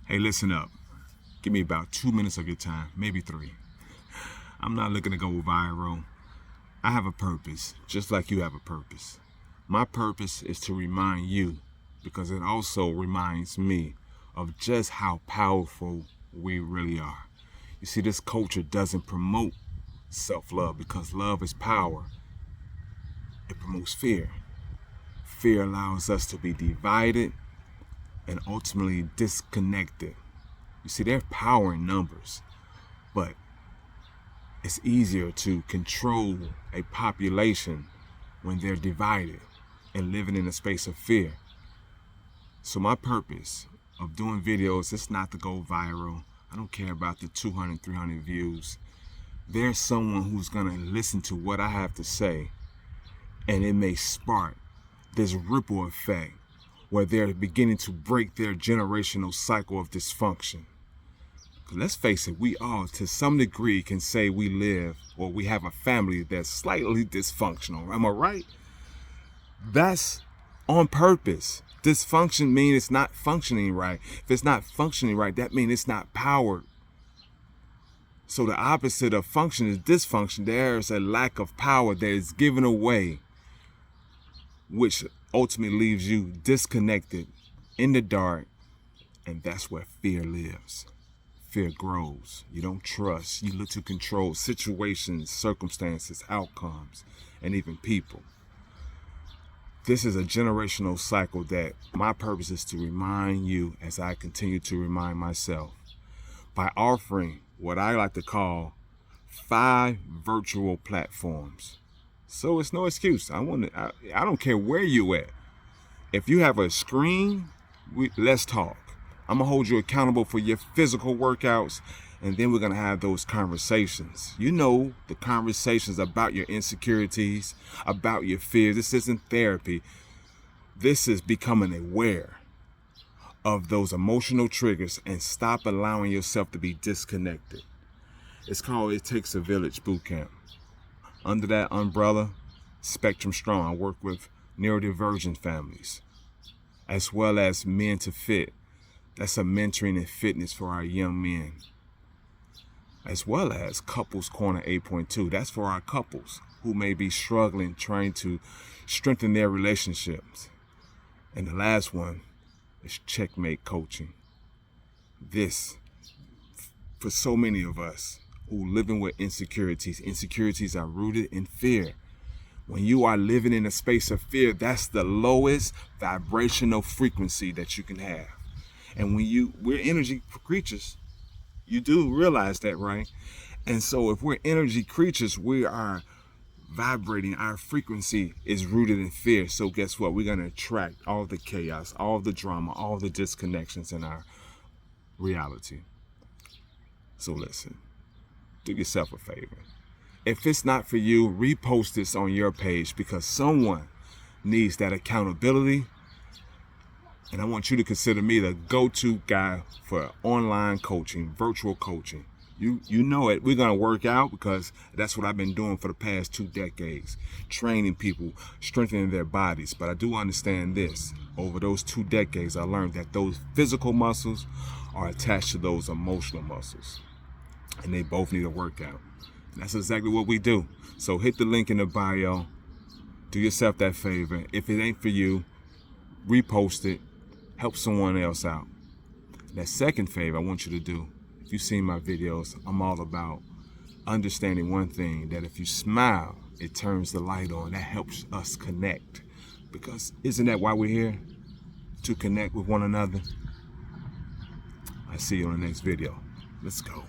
Hey, listen up. Give me about 2 minutes of your time, maybe 3. I'm not looking to go viral. I have a purpose, just like you have a purpose. My purpose is to remind you, because it also reminds me of just how powerful we really are. You see, this culture doesn't promote self-love because love is power. It promotes fear. Fear allows us to be divided and ultimately disconnected. You see, there's power in numbers, but it's easier to control a population when they're divided and living in a space of fear. So my purpose of doing videos is not to go viral. I don't care about the 200, 300 views. There's someone who's gonna listen to what I have to say, and it may spark this ripple effect where they're beginning to break their generational cycle of dysfunction. Let's face it, we all, to some degree, can say we live or we have a family that's slightly dysfunctional. Am I right? That's on purpose. Dysfunction means it's not functioning right. If it's not functioning right, that means it's not powered. So the opposite of function is dysfunction. There's a lack of power that is given away, which ultimately leaves you disconnected in the dark, and that's where fear lives. Fear grows. You don't trust. You look to control situations, circumstances, outcomes, and even people. This is a generational cycle that my purpose is to remind you, as I continue to remind myself, by offering what I like to call 5 virtual platforms. So it's no excuse. I don't care where you at. If you have a screen, let's talk. I'm gonna hold you accountable for your physical workouts, and then we're gonna have those conversations. You know, the conversations about your insecurities, about your fears. This isn't therapy. This is becoming aware of those emotional triggers and stop allowing yourself to be disconnected. It's called It Takes a Village Boot Camp. Under that umbrella, Spectrum Strong, I work with neurodivergent families, as well as Men to Fit. That's a mentoring and fitness for our young men. As well as Couples Corner 8.2. That's for our couples who may be struggling, trying to strengthen their relationships. And the last one is Checkmate Coaching. This, for so many of us who living with insecurities. Insecurities are rooted in fear. When you are living in a space of fear, that's the lowest vibrational frequency that you can have. And we're energy creatures. You do realize that, right? And so if we're energy creatures, we are vibrating. Our frequency is rooted in fear. So guess what? We're going to attract all the chaos, all the drama, all the disconnections in our reality. So listen, do yourself a favor. If it's not for you, repost this on your page, because someone needs that accountability. And I want you to consider me the go-to guy for online coaching, virtual coaching. You know it. We're going to work out, because that's what I've been doing for the past 2 decades, training people, strengthening their bodies. But I do understand this. Over those 2 decades, I learned that those physical muscles are attached to those emotional muscles, and they both need a workout. And that's exactly what we do. So hit the link in the bio. Do yourself that favor. If it ain't for you, repost it. Help someone else out. That second favor I want you to do, if you've seen my videos, I'm all about understanding one thing, that if you smile, it turns the light on. That helps us connect. Because isn't that why we're here? To connect with one another. I see you on the next video. Let's go.